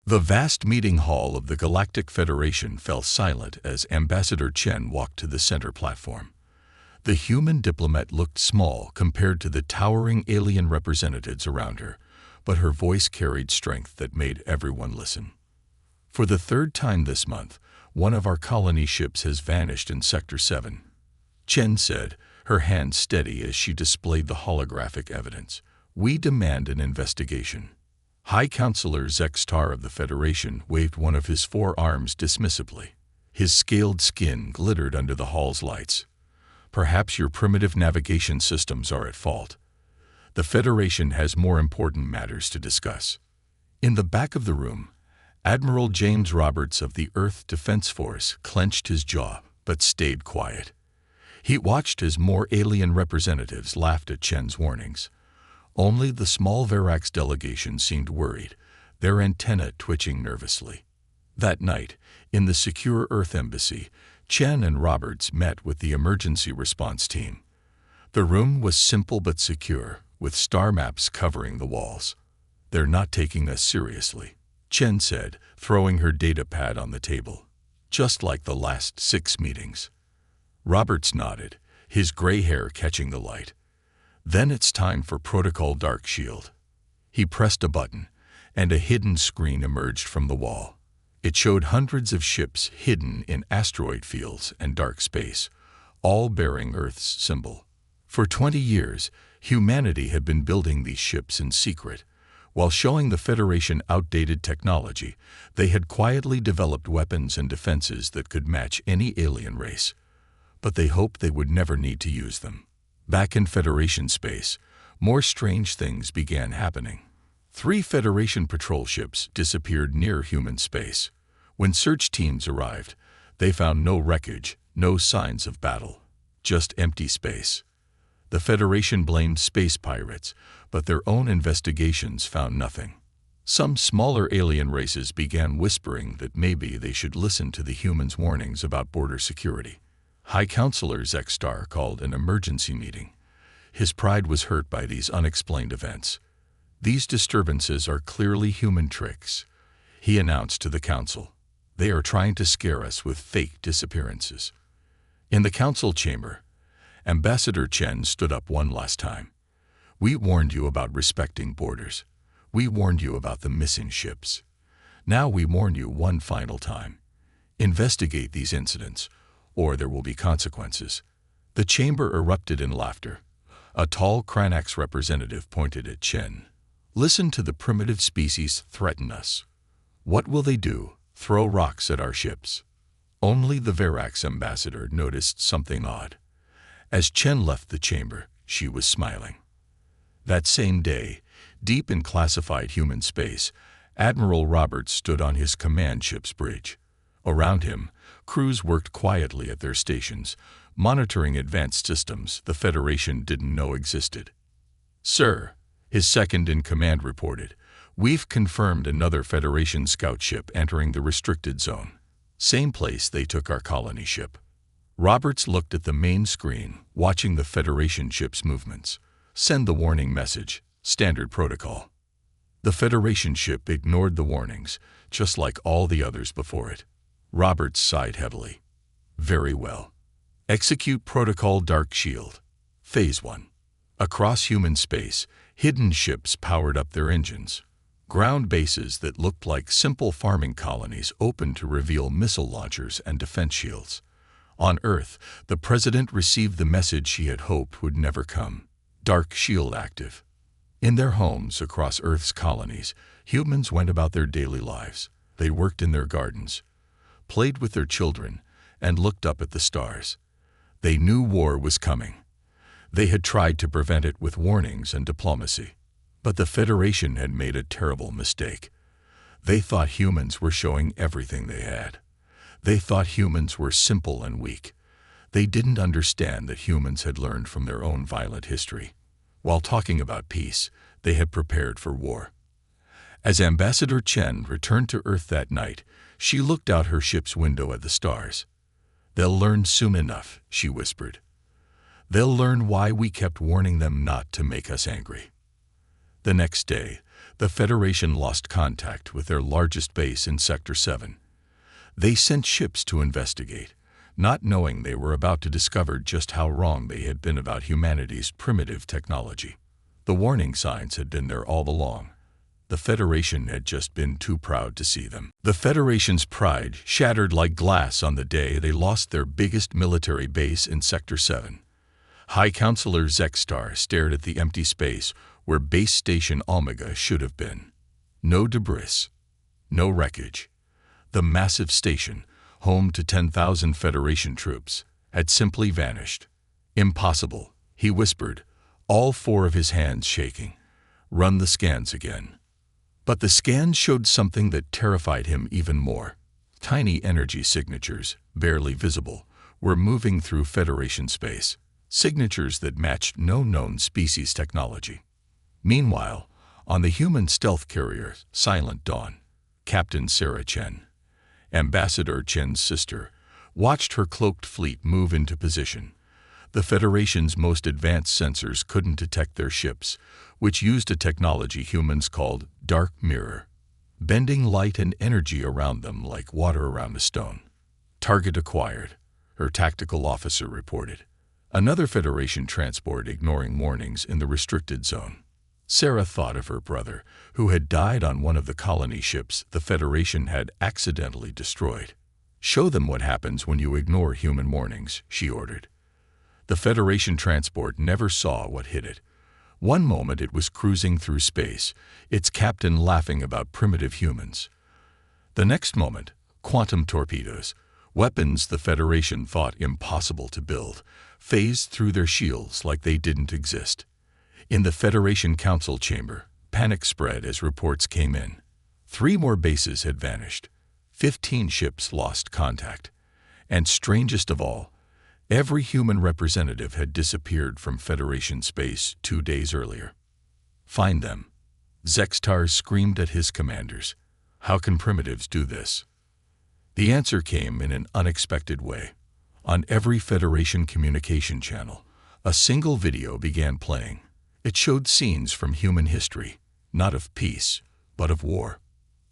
The vast meeting hall of the Galactic Federation fell silent as Ambassador Chen walked to the center platform. The human diplomat looked small compared to the towering alien representatives around her, but her voice carried strength that made everyone listen. For the third time this month, one of our colony ships has vanished in Sector 7. Chen said, her hand steady as she displayed the holographic evidence. We demand an investigation. High Counselor Zextar of the Federation waved one of his forearms dismissively. His scaled skin glittered under the hall's lights. Perhaps your primitive navigation systems are at fault. The Federation has more important matters to discuss. In the back of the room, Admiral James Roberts of the Earth Defense Force clenched his jaw but stayed quiet. He watched as more alien representatives laughed at Chen's warnings. Only the small Verax delegation seemed worried, their antennae twitching nervously. That night, in the secure Earth Embassy, Chen and Roberts met with the emergency response team. The room was simple but secure, with star maps covering the walls. They're not taking us seriously, Chen said, throwing her data pad on the table. Just like the last 6 meetings. Roberts nodded, his gray hair catching the light. Then it's time for Protocol Dark Shield. He pressed a button, and a hidden screen emerged from the wall. It showed hundreds of ships hidden in asteroid fields and dark space, all bearing Earth's symbol. For 20 years, humanity had been building these ships in secret. While showing the Federation outdated technology, they had quietly developed weapons and defenses that could match any alien race. But they hoped they would never need to use them. Back in Federation space, more strange things began happening. 3 Federation patrol ships disappeared near human space. When search teams arrived, they found no wreckage, no signs of battle, just empty space. The Federation blamed space pirates, but their own investigations found nothing. Some smaller alien races began whispering that maybe they should listen to the humans' warnings about border security. High Counselor Zextar called an emergency meeting. His pride was hurt by these unexplained events. These disturbances are clearly human tricks, he announced to the council. They are trying to scare us with fake disappearances. In the council chamber, Ambassador Chen stood up one last time. We warned you about respecting borders. We warned you about the missing ships. Now we warn you one final time. Investigate these incidents, or there will be consequences. The chamber erupted in laughter. A tall Cranax representative pointed at Chen. Listen to the primitive species threaten us. What will they do? Throw rocks at our ships? Only the Verax ambassador noticed something odd. As Chen left the chamber, she was smiling. That same day, deep in classified human space, Admiral Roberts stood on his command ship's bridge. Around him, crews worked quietly at their stations, monitoring advanced systems the Federation didn't know existed. Sir, his second-in-command reported, we've confirmed another Federation scout ship entering the restricted zone. Same place they took our colony ship. Roberts looked at the main screen, watching the Federation ship's movements. Send the warning message, standard protocol. The Federation ship ignored the warnings, just like all the others before it. Roberts sighed heavily. Very well. Execute Protocol Dark Shield. Phase 1. Across human space, hidden ships powered up their engines. Ground bases that looked like simple farming colonies opened to reveal missile launchers and defense shields. On Earth, the President received the message he had hoped would never come. Dark Shield active. In their homes across Earth's colonies, humans went about their daily lives. They worked in their gardens, played with their children, and looked up at the stars. They knew war was coming. They had tried to prevent it with warnings and diplomacy. But the Federation had made a terrible mistake. They thought humans were showing everything they had. They thought humans were simple and weak. They didn't understand that humans had learned from their own violent history. While talking about peace, they had prepared for war. As Ambassador Chen returned to Earth that night, she looked out her ship's window at the stars. They'll learn soon enough, she whispered. They'll learn why we kept warning them not to make us angry. The next day, the Federation lost contact with their largest base in Sector 7. They sent ships to investigate, not knowing they were about to discover just how wrong they had been about humanity's primitive technology. The warning signs had been there all along. The Federation had just been too proud to see them. The Federation's pride shattered like glass on the day they lost their biggest military base in Sector 7. High Counselor Zextar stared at the empty space where Base Station Omega should have been. No debris, no wreckage. The massive station, home to 10,000 Federation troops, had simply vanished. Impossible, he whispered, all four of his hands shaking. Run the scans again. But the scans showed something that terrified him even more. Tiny energy signatures, barely visible, were moving through Federation space, signatures that matched no known species technology. Meanwhile, on the human stealth carrier Silent Dawn, Captain Sarah Chen, Ambassador Chen's sister, watched her cloaked fleet move into position. The Federation's most advanced sensors couldn't detect their ships, which used a technology humans called dark mirror, bending light and energy around them like water around a stone. Target acquired, her tactical officer reported. Another Federation transport ignoring warnings in the restricted zone. Sarah thought of her brother, who had died on one of the colony ships the Federation had accidentally destroyed. Show them what happens when you ignore human warnings, she ordered. The Federation transport never saw what hit it. One moment it was cruising through space, its captain laughing about primitive humans. The next moment, quantum torpedoes, weapons the Federation thought impossible to build, phased through their shields like they didn't exist. In the Federation Council chamber, panic spread as reports came in. 3 more bases had vanished. 15 ships lost contact. And strangest of all, every human representative had disappeared from Federation space 2 days earlier. Find them. Zextar screamed at his commanders. How can primitives do this? The answer came in an unexpected way. On every Federation communication channel, a single video began playing. It showed scenes from human history, not of peace, but of war.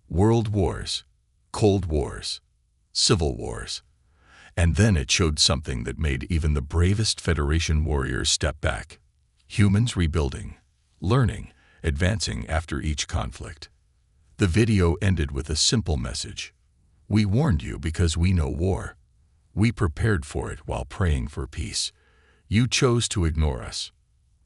World wars, Cold Wars, Civil Wars. And then it showed something that made even the bravest Federation warriors step back. Humans rebuilding, learning, advancing after each conflict. The video ended with a simple message. We warned you because we know war. We prepared for it while praying for peace. You chose to ignore us.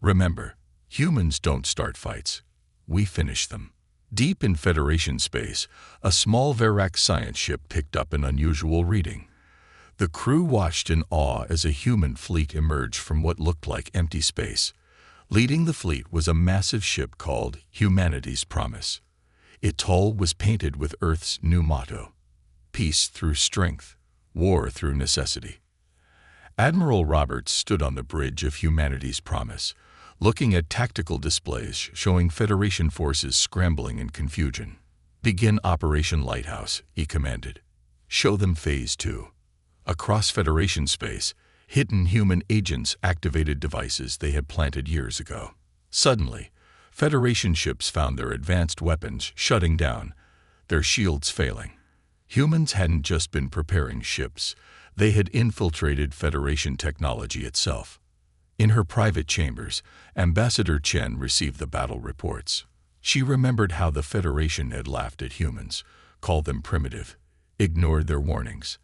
Remember, humans don't start fights. We finish them. Deep in Federation space, a small Verac science ship picked up an unusual reading. The crew watched in awe as a human fleet emerged from what looked like empty space. Leading the fleet was a massive ship called Humanity's Promise. Its hull was painted with Earth's new motto, peace through strength, war through necessity. Admiral Roberts stood on the bridge of Humanity's Promise, looking at tactical displays showing Federation forces scrambling in confusion. Begin Operation Lighthouse, he commanded. Show them Phase 2. Across Federation space, hidden human agents activated devices they had planted years ago. Suddenly, Federation ships found their advanced weapons shutting down, their shields failing. Humans hadn't just been preparing ships, they had infiltrated Federation technology itself. In her private chambers, Ambassador Chen received the battle reports. She remembered how the Federation had laughed at humans, called them primitive, ignored their warnings.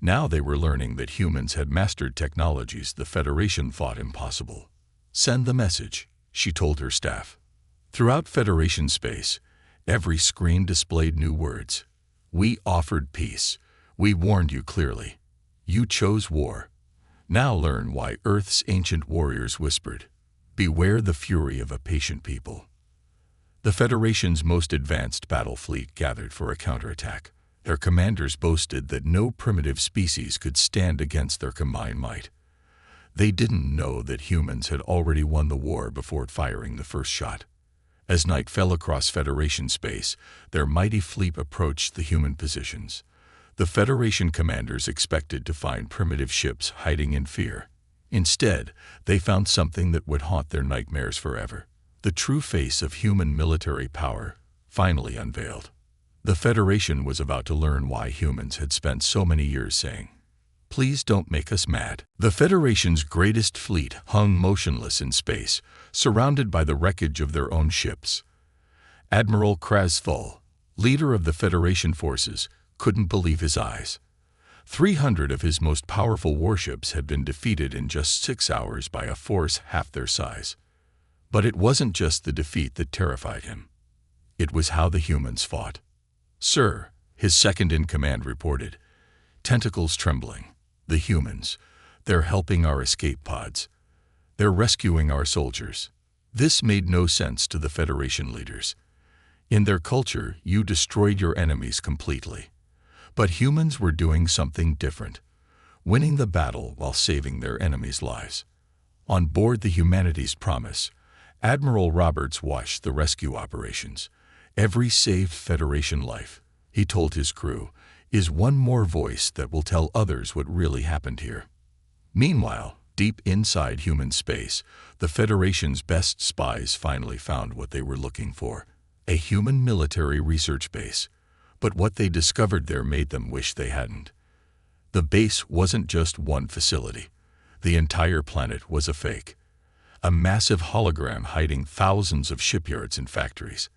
Now they were learning that humans had mastered technologies the Federation thought impossible. Send the message, she told her staff. Throughout Federation space, every screen displayed new words. We offered peace. We warned you clearly. You chose war. Now learn why Earth's ancient warriors whispered, beware the fury of a patient people. The Federation's most advanced battle fleet gathered for a counterattack. Their commanders boasted that no primitive species could stand against their combined might. They didn't know that humans had already won the war before firing the first shot. As night fell across Federation space, their mighty fleet approached the human positions. The Federation commanders expected to find primitive ships hiding in fear. Instead, they found something that would haunt their nightmares forever. The true face of human military power finally unveiled. The Federation was about to learn why humans had spent so many years saying, "Please don't make us mad." The Federation's greatest fleet hung motionless in space, surrounded by the wreckage of their own ships. Admiral Krasthul, leader of the Federation forces, couldn't believe his eyes. 300 of his most powerful warships had been defeated in just 6 hours by a force half their size. But it wasn't just the defeat that terrified him. It was how the humans fought. "Sir," his second-in-command reported, tentacles trembling. "The humans. They're helping our escape pods. They're rescuing our soldiers." This made no sense to the Federation leaders. In their culture, you destroyed your enemies completely. But humans were doing something different, winning the battle while saving their enemies' lives. On board the Humanity's Promise, Admiral Roberts watched the rescue operations. "Every saved Federation life," he told his crew, "is one more voice that will tell others what really happened here." Meanwhile, deep inside human space, the Federation's best spies finally found what they were looking for: a human military research base. But what they discovered there made them wish they hadn't. The base wasn't just one facility. The entire planet was a fake. A massive hologram hiding thousands of shipyards and factories.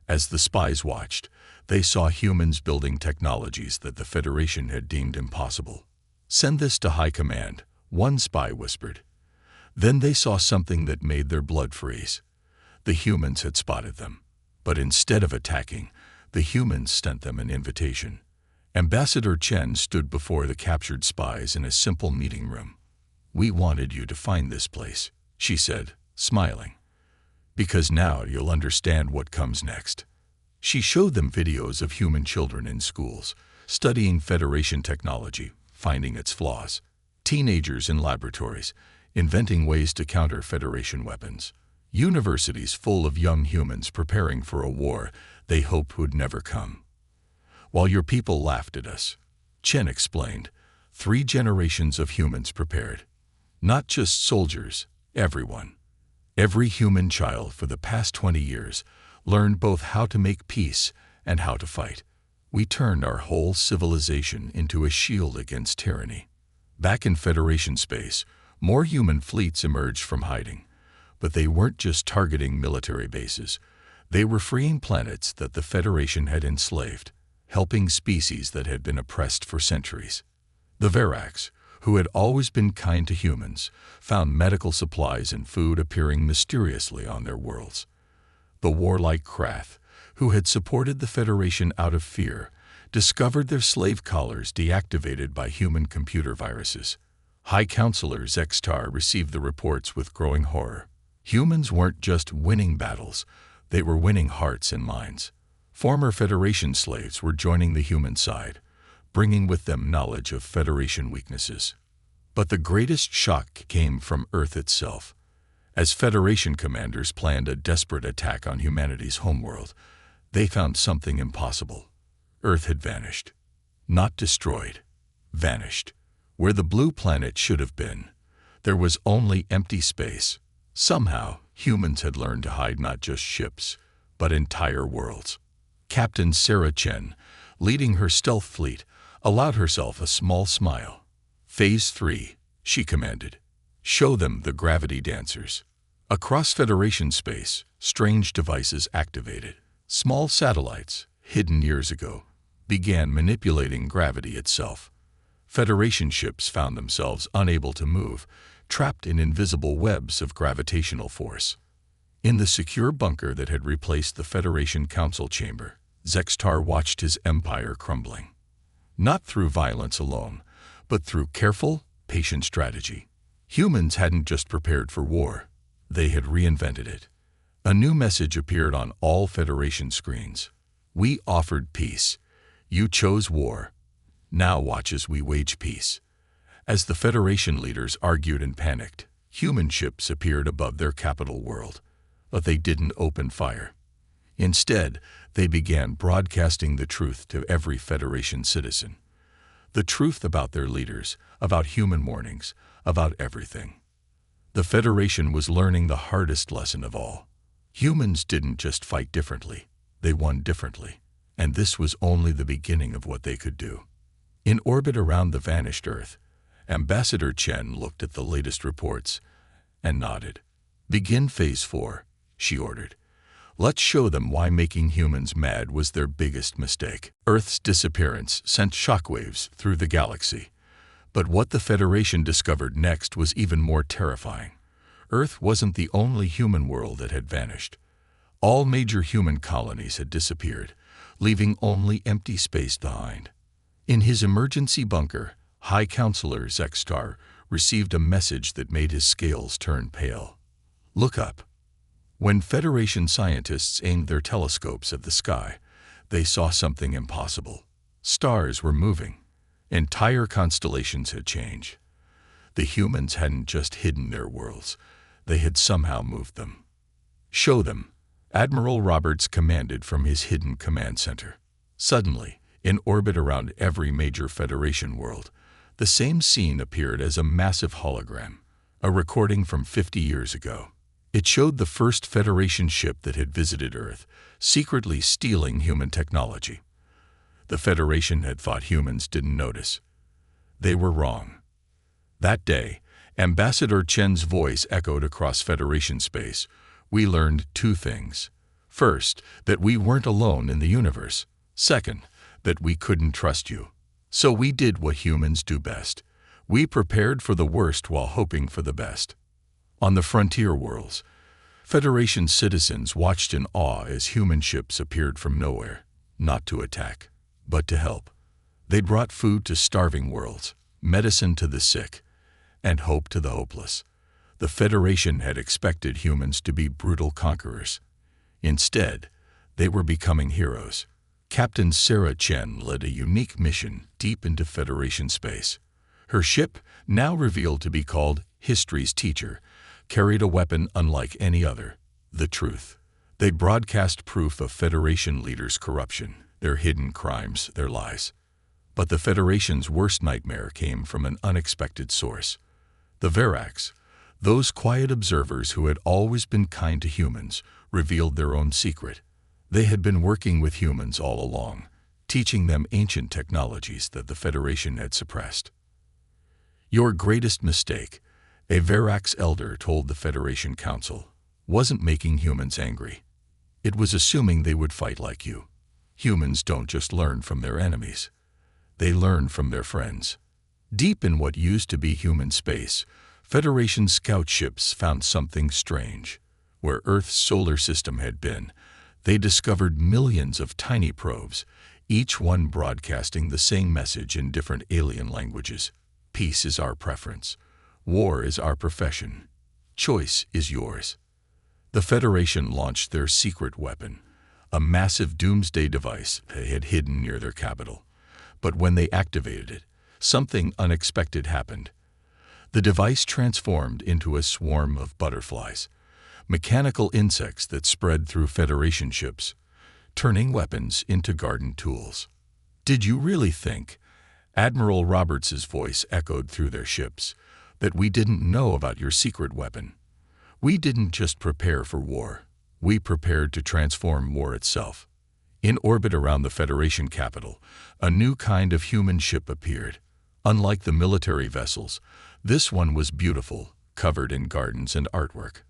As the spies watched, they saw humans building technologies that the Federation had deemed impossible. "Send this to High Command," one spy whispered. Then they saw something that made their blood freeze. The humans had spotted them. But instead of attacking, the humans sent them an invitation. Ambassador Chen stood before the captured spies in a simple meeting room. "We wanted you to find this place," she said, smiling, "because now you'll understand what comes next." She showed them videos of human children in schools, studying Federation technology, finding its flaws. Teenagers in laboratories, inventing ways to counter Federation weapons. Universities full of young humans preparing for a war they hoped would never come. "While your people laughed at us," Chen explained, 3 generations of humans prepared. Not just soldiers, everyone. Every human child for the past 20 years learned both how to make peace and how to fight. We turned our whole civilization into a shield against tyranny. Back in Federation space, more human fleets emerged from hiding. But they weren't just targeting military bases. They were freeing planets that the Federation had enslaved, helping species that had been oppressed for centuries. The Verax, who had always been kind to humans, found medical supplies and food appearing mysteriously on their worlds. The warlike Krath, who had supported the Federation out of fear, discovered their slave collars deactivated by human computer viruses. High Counselor Zextar received the reports with growing horror. Humans weren't just winning battles, they were winning hearts and minds. Former Federation slaves were joining the human side, bringing with them knowledge of Federation weaknesses. But the greatest shock came from Earth itself. As Federation commanders planned a desperate attack on humanity's homeworld, they found something impossible. Earth had vanished. Not destroyed, vanished. Where the blue planet should have been, there was only empty space. Somehow, humans had learned to hide not just ships, but entire worlds. Captain Sarah Chen, leading her stealth fleet, allowed herself a small smile. "Phase 3, she commanded. "Show them the gravity dancers." Across Federation space, strange devices activated. Small satellites, hidden years ago, began manipulating gravity itself. Federation ships found themselves unable to move, trapped in invisible webs of gravitational force. In the secure bunker that had replaced the Federation Council chamber, Zextar watched his empire crumbling. Not through violence alone, but through careful, patient strategy. Humans hadn't just prepared for war, they had reinvented it. A new message appeared on all Federation screens. "We offered peace. You chose war. Now watch as we wage peace." As the Federation leaders argued and panicked, human ships appeared above their capital world. But they didn't open fire. Instead, they began broadcasting the truth to every Federation citizen. The truth about their leaders, about human warnings, about everything. The Federation was learning the hardest lesson of all. Humans didn't just fight differently, they won differently. And this was only the beginning of what they could do. In orbit around the vanished Earth, Ambassador Chen looked at the latest reports and nodded. "Begin Phase 4, she ordered. "Let's show them why making humans mad was their biggest mistake." Earth's disappearance sent shockwaves through the galaxy. But what the Federation discovered next was even more terrifying. Earth wasn't the only human world that had vanished. All major human colonies had disappeared, leaving only empty space behind. In his emergency bunker, High Counselor Zexstar received a message that made his scales turn pale. "Look up." When Federation scientists aimed their telescopes at the sky, they saw something impossible. Stars were moving. Entire constellations had changed. The humans hadn't just hidden their worlds, they had somehow moved them. "Show them," Admiral Roberts commanded from his hidden command center. Suddenly, in orbit around every major Federation world, the same scene appeared as a massive hologram, a recording from 50 years ago. It showed the first Federation ship that had visited Earth, secretly stealing human technology. The Federation had thought humans didn't notice. They were wrong. That day, Ambassador Chen's voice echoed across Federation space. We learned two things. First, that we weren't alone in the universe. Second, that we couldn't trust you. So we did what humans do best. We prepared for the worst while hoping for the best. On the frontier worlds, Federation citizens watched in awe as human ships appeared from nowhere, not to attack, but to help. They brought food to starving worlds, medicine to the sick, and hope to the hopeless. The Federation had expected humans to be brutal conquerors. Instead, they were becoming heroes. Captain Sarah Chen led a unique mission deep into Federation space. Her ship, now revealed to be called History's Teacher, carried a weapon unlike any other, the truth. They broadcast proof of Federation leaders' corruption, their hidden crimes, their lies. But the Federation's worst nightmare came from an unexpected source. The Verax, those quiet observers who had always been kind to humans, revealed their own secret. They had been working with humans all along, teaching them ancient technologies that the Federation had suppressed. Your greatest mistake, a Verax elder told the Federation Council, wasn't making humans angry. It was assuming they would fight like you. Humans don't just learn from their enemies. They learn from their friends. Deep in what used to be human space, Federation scout ships found something strange. Where Earth's solar system had been, they discovered millions of tiny probes, each one broadcasting the same message in different alien languages. Peace is our preference. War is our profession. Choice is yours. The Federation launched their secret weapon, a massive doomsday device they had hidden near their capital. But when they activated it, something unexpected happened. The device transformed into a swarm of butterflies, mechanical insects that spread through Federation ships, turning weapons into garden tools. "Did you really think," Admiral Roberts's voice echoed through their ships, "that we didn't know about your secret weapon? We didn't just prepare for war. We prepared to transform war itself." In orbit around the Federation capital, a new kind of human ship appeared. Unlike the military vessels, this one was beautiful, covered in gardens and artwork.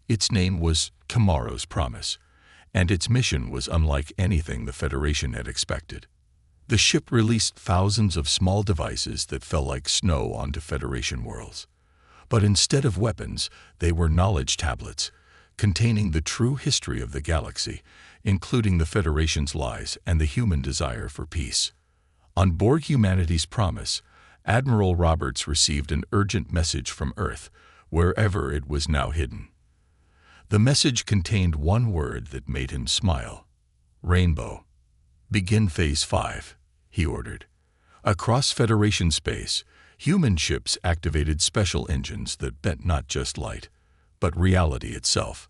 Its name was Tomorrow's Promise, and its mission was unlike anything the Federation had expected. The ship released thousands of small devices that fell like snow onto Federation worlds. But instead of weapons, they were knowledge tablets, containing the true history of the galaxy, including the Federation's lies and the human desire for peace. On board Humanity's Promise, Admiral Roberts received an urgent message from Earth, wherever it was now hidden. The message contained one word that made him smile. Rainbow. "Begin Phase 5, he ordered. Across Federation space, human ships activated special engines that bent not just light, but reality itself.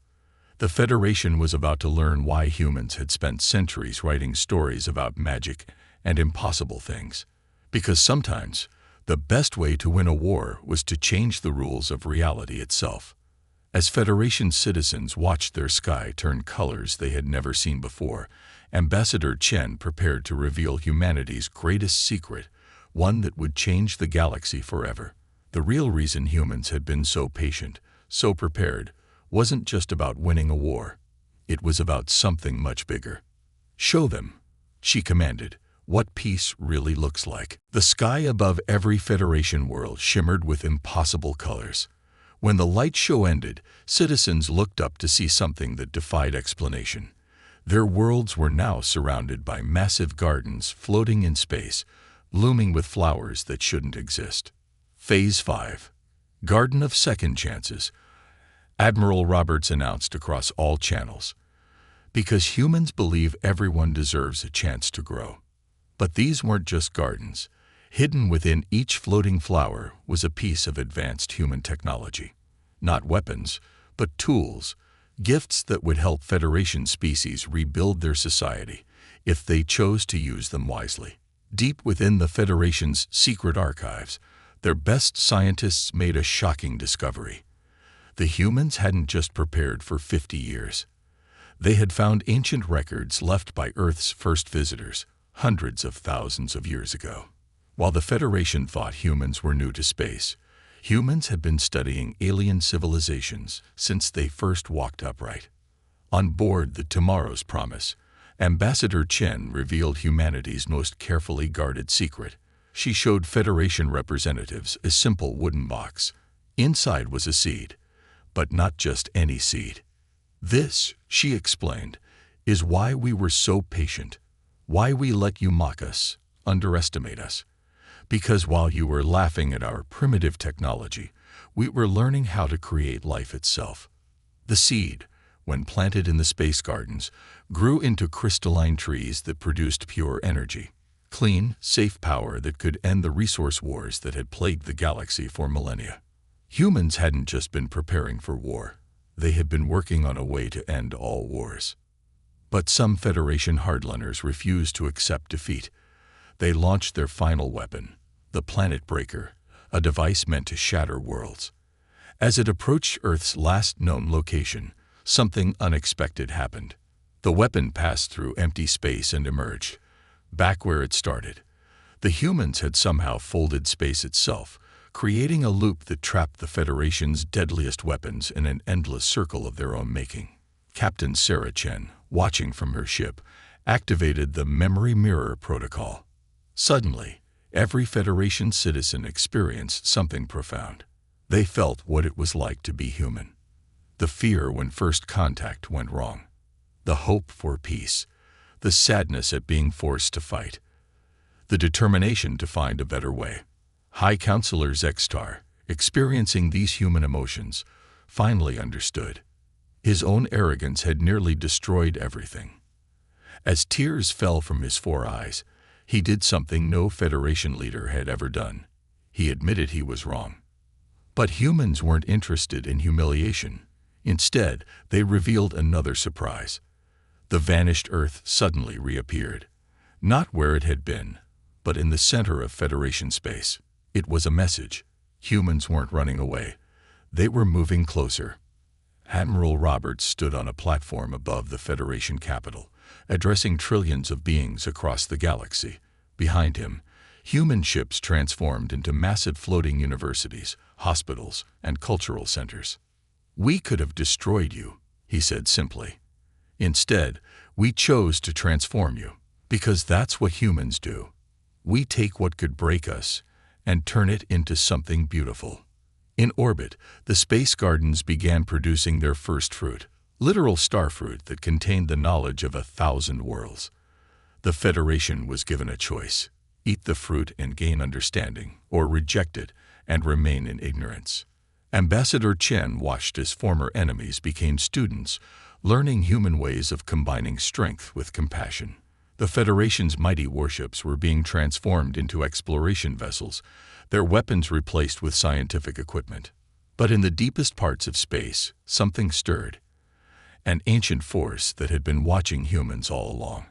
The Federation was about to learn why humans had spent centuries writing stories about magic and impossible things. Because sometimes, the best way to win a war was to change the rules of reality itself. As Federation citizens watched their sky turn colors they had never seen before, Ambassador Chen prepared to reveal humanity's greatest secret, one that would change the galaxy forever. The real reason humans had been so patient, so prepared, wasn't just about winning a war. It was about something much bigger. "Show them," she commanded, "what peace really looks like." The sky above every Federation world shimmered with impossible colors. When the light show ended, citizens looked up to see something that defied explanation. Their worlds were now surrounded by massive gardens floating in space, blooming with flowers that shouldn't exist. Phase 5. Garden of Second Chances, Admiral Roberts announced across all channels. Because humans believe everyone deserves a chance to grow. But these weren't just gardens. Hidden within each floating flower was a piece of advanced human technology. Not weapons, but tools, gifts that would help Federation species rebuild their society if they chose to use them wisely. Deep within the Federation's secret archives, their best scientists made a shocking discovery. The humans hadn't just prepared for 50 years. They had found ancient records left by Earth's first visitors, hundreds of thousands of years ago. While the Federation thought humans were new to space, humans had been studying alien civilizations since they first walked upright. On board the Tomorrow's Promise, Ambassador Chen revealed humanity's most carefully guarded secret. She showed Federation representatives a simple wooden box. Inside was a seed, but not just any seed. "This," she explained, "is why we were so patient, why we let you mock us, underestimate us. Because while you were laughing at our primitive technology, we were learning how to create life itself." The seed, when planted in the space gardens, grew into crystalline trees that produced pure energy, clean, safe power that could end the resource wars that had plagued the galaxy for millennia. Humans hadn't just been preparing for war. They had been working on a way to end all wars. But some Federation hardliners refused to accept defeat. They launched their final weapon, the Planet Breaker, a device meant to shatter worlds. As it approached Earth's last known location, something unexpected happened. The weapon passed through empty space and emerged, back where it started. The humans had somehow folded space itself, creating a loop that trapped the Federation's deadliest weapons in an endless circle of their own making. Captain Sarah Chen, watching from her ship, activated the Memory Mirror Protocol. Suddenly, every Federation citizen experienced something profound. They felt what it was like to be human. The fear when first contact went wrong. The hope for peace. The sadness at being forced to fight. The determination to find a better way. High Counselor Zextar, experiencing these human emotions, finally understood. His own arrogance had nearly destroyed everything. As tears fell from his 4 eyes, he did something no Federation leader had ever done. He admitted he was wrong. But humans weren't interested in humiliation. Instead, they revealed another surprise. The vanished Earth suddenly reappeared. Not where it had been, but in the center of Federation space. It was a message. Humans weren't running away. They were moving closer. Admiral Roberts stood on a platform above the Federation capital, addressing trillions of beings across the galaxy. Behind him, human ships transformed into massive floating universities, hospitals, and cultural centers. "We could have destroyed you," he said simply. "Instead, we chose to transform you, because that's what humans do. We take what could break us and turn it into something beautiful." In orbit, the space gardens began producing their first fruit, literal starfruit that contained the knowledge of 1,000 worlds. The Federation was given a choice: eat the fruit and gain understanding, or reject it and remain in ignorance. Ambassador Chen watched as former enemies became students, learning human ways of combining strength with compassion. The Federation's mighty warships were being transformed into exploration vessels, their weapons replaced with scientific equipment. But in the deepest parts of space, something stirred. An ancient force that had been watching humans all along.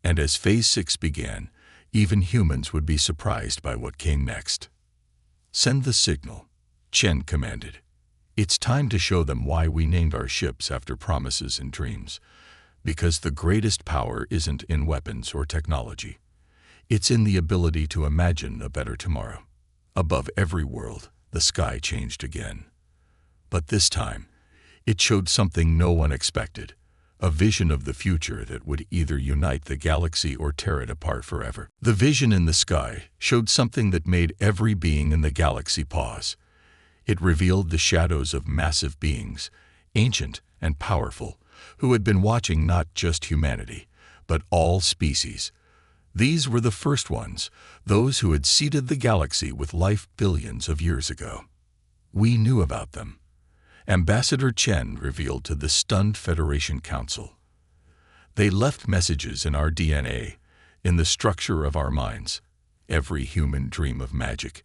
And as Phase 6 began, even humans would be surprised by what came next. "Send the signal," Chen commanded. It's time to show them why we named our ships after promises and dreams. Because the greatest power isn't in weapons or technology. It's in the ability to imagine a better tomorrow. Above every world, the sky changed again. But this time, it showed something no one expected. A vision of the future that would either unite the galaxy or tear it apart forever. The vision in the sky showed something that made every being in the galaxy pause. It revealed the shadows of massive beings, ancient and powerful, who had been watching not just humanity, but all species. These were the first ones, those who had seeded the galaxy with life billions of years ago. We knew about them. Ambassador Chen revealed to the stunned Federation Council. They left messages in our DNA, in the structure of our minds. Every human dream of magic,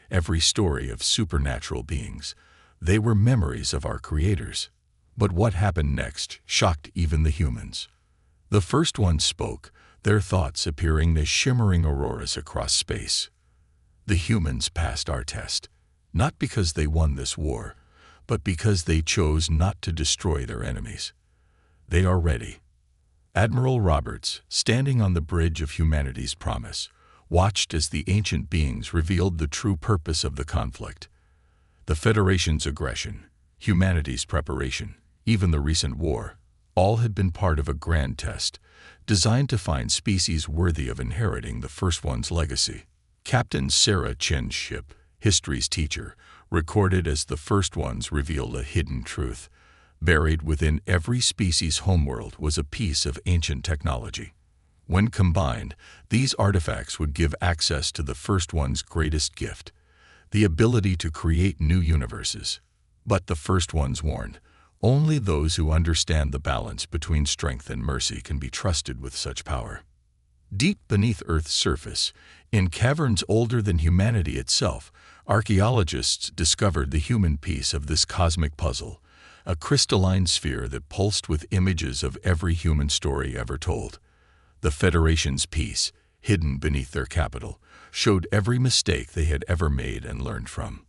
every story of supernatural beings. They were memories of our creators. But what happened next shocked even the humans. The first ones spoke, their thoughts appearing as shimmering auroras across space. The humans passed our test, not because they won this war, but because they chose not to destroy their enemies. They are ready. Admiral Roberts, standing on the bridge of humanity's promise, watched as the ancient beings revealed the true purpose of the conflict. The Federation's aggression, humanity's preparation, even the recent war, all had been part of a grand test, designed to find species worthy of inheriting the first one's legacy. Captain Sarah Chen's ship, history's teacher, recorded as the first ones revealed a hidden truth. Buried within every species' homeworld was a piece of ancient technology. When combined, these artifacts would give access to the first one's greatest gift, the ability to create new universes. But the first ones warned, only those who understand the balance between strength and mercy can be trusted with such power. Deep beneath Earth's surface, in caverns older than humanity itself, archaeologists discovered the human piece of this cosmic puzzle, a crystalline sphere that pulsed with images of every human story ever told. The Federation's piece, hidden beneath their capital, showed every mistake they had ever made and learned from.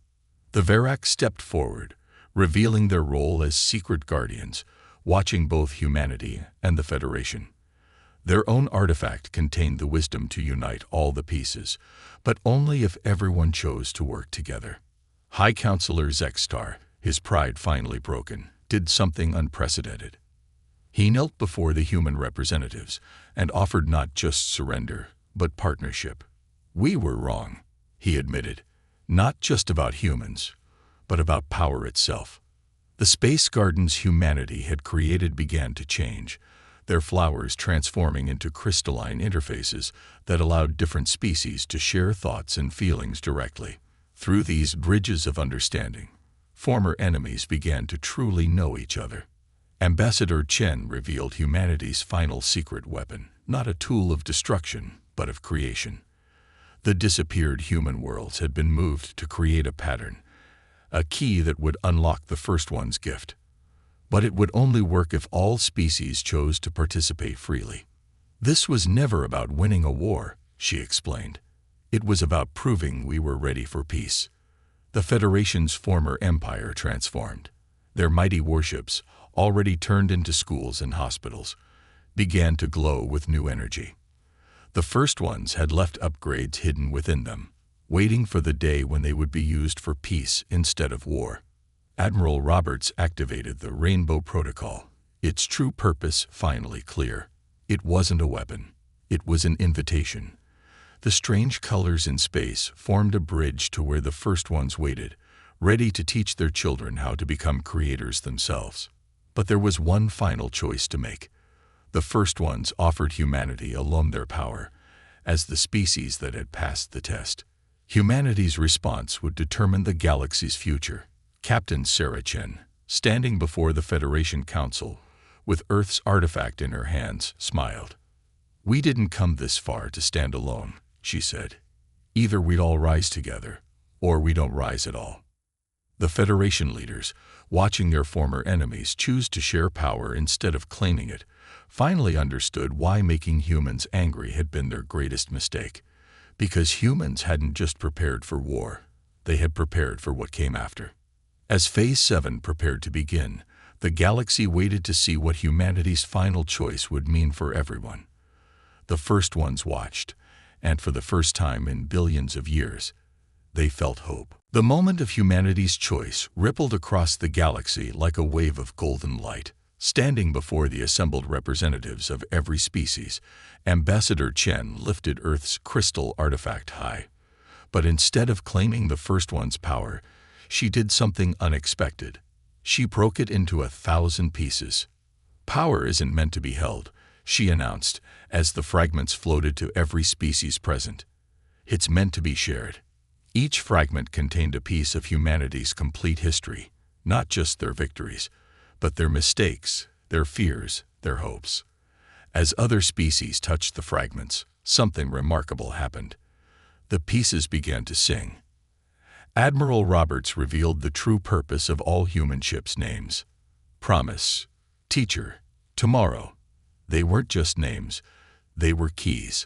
The Verac stepped forward, revealing their role as secret guardians, watching both humanity and the Federation. Their own artifact contained the wisdom to unite all the pieces, but only if everyone chose to work together. High Counselor Zextar, his pride finally broken, did something unprecedented. He knelt before the human representatives and offered not just surrender, but partnership. We were wrong, he admitted, not just about humans, but about power itself. The space gardens humanity had created began to change, their flowers transforming into crystalline interfaces that allowed different species to share thoughts and feelings directly. Through these bridges of understanding, former enemies began to truly know each other. Ambassador Chen revealed humanity's final secret weapon, not a tool of destruction, but of creation. The disappeared human worlds had been moved to create a pattern, a key that would unlock the first one's gift. But it would only work if all species chose to participate freely. This was never about winning a war, she explained. It was about proving we were ready for peace. The Federation's former empire transformed. Their mighty warships, already turned into schools and hospitals, began to glow with new energy. The first ones had left upgrades hidden within them, waiting for the day when they would be used for peace instead of war. Admiral Roberts activated the Rainbow Protocol, its true purpose finally clear. It wasn't a weapon. It was an invitation. The strange colors in space formed a bridge to where the first ones waited, ready to teach their children how to become creators themselves. But there was one final choice to make. The first ones offered humanity alone their power, as the species that had passed the test. Humanity's response would determine the galaxy's future. Captain Sarah Chen, standing before the Federation Council, with Earth's artifact in her hands, smiled. "We didn't come this far to stand alone," she said. "Either we'd all rise together, or we don't rise at all." The Federation leaders, watching their former enemies choose to share power instead of claiming it, finally understood why making humans angry had been their greatest mistake. Because humans hadn't just prepared for war, they had prepared for what came after. As Phase 7 prepared to begin, the galaxy waited to see what humanity's final choice would mean for everyone. The first ones watched, and for the first time in billions of years, they felt hope. The moment of humanity's choice rippled across the galaxy like a wave of golden light. Standing before the assembled representatives of every species, Ambassador Chen lifted Earth's crystal artifact high. But instead of claiming the first one's power, she did something unexpected. She broke it into 1,000 pieces. "Power isn't meant to be held," she announced, as the fragments floated to every species present. "It's meant to be shared." Each fragment contained a piece of humanity's complete history, not just their victories, but their mistakes, their fears, their hopes. As other species touched the fragments, something remarkable happened. The pieces began to sing. Admiral Roberts revealed the true purpose of all human ships' names. Promise, Teacher, Tomorrow. They weren't just names, they were keys.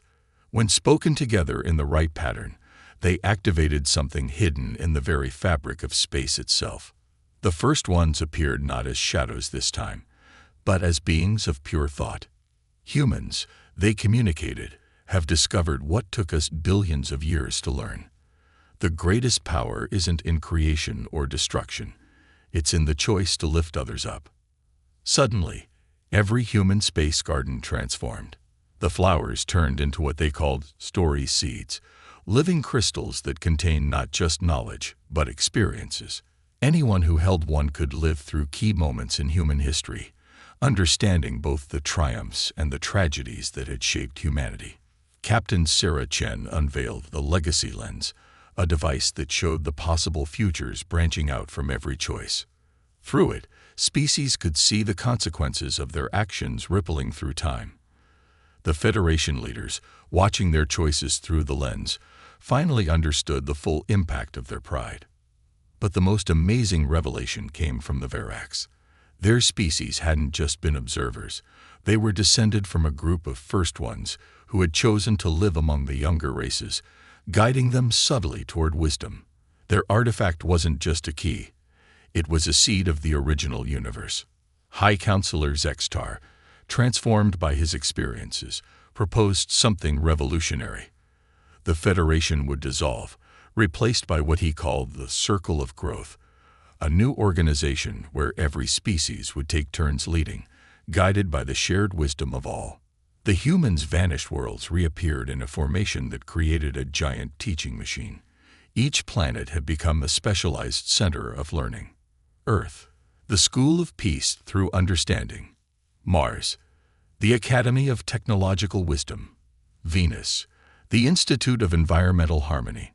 When spoken together in the right pattern, they activated something hidden in the very fabric of space itself. The first ones appeared not as shadows this time, but as beings of pure thought. Humans, they communicated, have discovered what took us billions of years to learn. The greatest power isn't in creation or destruction. It's in the choice to lift others up. Suddenly, every human space garden transformed. The flowers turned into what they called story seeds, living crystals that contain not just knowledge, but experiences. Anyone who held one could live through key moments in human history, understanding both the triumphs and the tragedies that had shaped humanity. Captain Sarah Chen unveiled the Legacy Lens, a device that showed the possible futures branching out from every choice. Through it, species could see the consequences of their actions rippling through time. The Federation leaders, watching their choices through the lens, finally understood the full impact of their pride. But the most amazing revelation came from the Verax. Their species hadn't just been observers. They were descended from a group of first ones who had chosen to live among the younger races, guiding them subtly toward wisdom. Their artifact wasn't just a key. It was a seed of the original universe. High Counselor Zextar, transformed by his experiences, proposed something revolutionary. The Federation would dissolve, replaced by what he called the Circle of Growth, a new organization where every species would take turns leading, guided by the shared wisdom of all. The humans' vanished worlds reappeared in a formation that created a giant teaching machine. Each planet had become a specialized center of learning. Earth, the School of Peace through Understanding. Mars, the Academy of Technological Wisdom. Venus, the Institute of Environmental Harmony.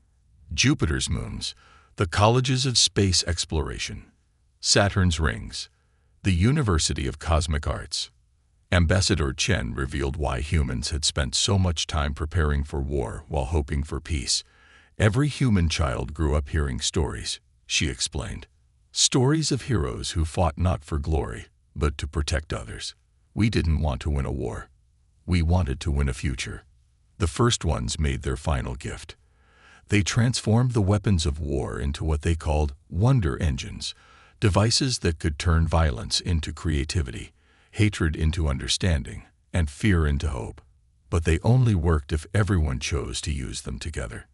Jupiter's moons, the colleges of space exploration. Saturn's rings, the University of Cosmic Arts. Ambassador Chen revealed why humans had spent so much time preparing for war while hoping for peace. Every human child grew up hearing stories, she explained. Stories of heroes who fought not for glory, but to protect others. We didn't want to win a war. We wanted to win a future. The first ones made their final gift. They transformed the weapons of war into what they called wonder engines, devices that could turn violence into creativity, hatred into understanding, and fear into hope. But they only worked if everyone chose to use them together.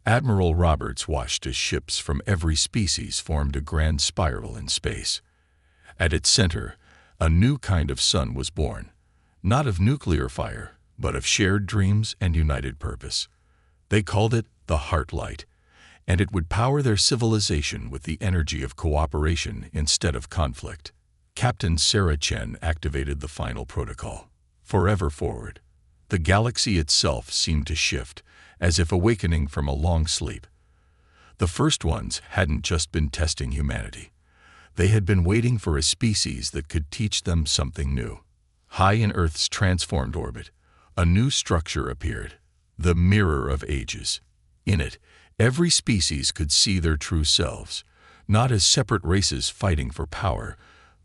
Admiral Roberts watched as ships from every species formed a grand spiral in space. At its center, a new kind of sun was born, not of nuclear fire, but of shared dreams and united purpose. They called it the Heartlight, and it would power their civilization with the energy of cooperation instead of conflict. Captain Sarah Chen activated the final protocol. Forever forward. The galaxy itself seemed to shift, as if awakening from a long sleep. The first ones hadn't just been testing humanity. They had been waiting for a species that could teach them something new. High in Earth's transformed orbit, a new structure appeared, the Mirror of Ages. In it, every species could see their true selves, not as separate races fighting for power,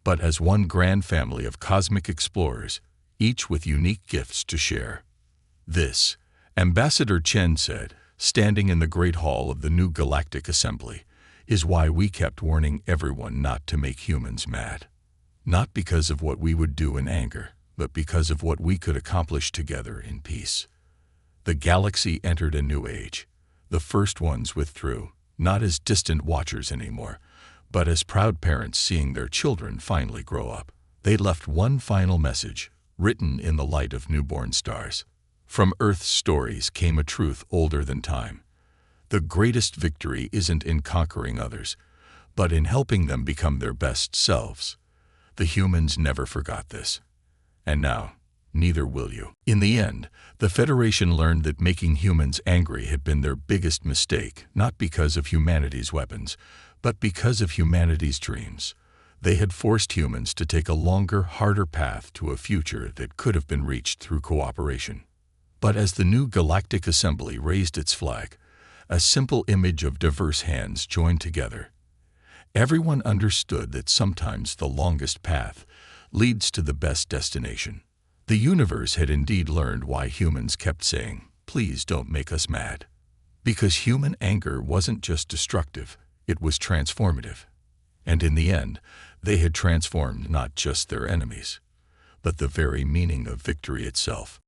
but as one grand family of cosmic explorers, each with unique gifts to share. This, Ambassador Chen said, standing in the Great Hall of the new Galactic Assembly, is why we kept warning everyone not to make humans mad. Not because of what we would do in anger, but because of what we could accomplish together in peace. The galaxy entered a new age. The first ones withdrew, not as distant watchers anymore, but as proud parents seeing their children finally grow up. They left one final message, written in the light of newborn stars. From Earth's stories came a truth older than time. The greatest victory isn't in conquering others, but in helping them become their best selves. The humans never forgot this. And now, neither will you. In the end, the Federation learned that making humans angry had been their biggest mistake, not because of humanity's weapons, but because of humanity's dreams. They had forced humans to take a longer, harder path to a future that could have been reached through cooperation. But as the new Galactic Assembly raised its flag, a simple image of diverse hands joined together. Everyone understood that sometimes the longest path leads to the best destination. The universe had indeed learned why humans kept saying, "Please don't make us mad." Because human anger wasn't just destructive, it was transformative. And in the end, they had transformed not just their enemies, but the very meaning of victory itself.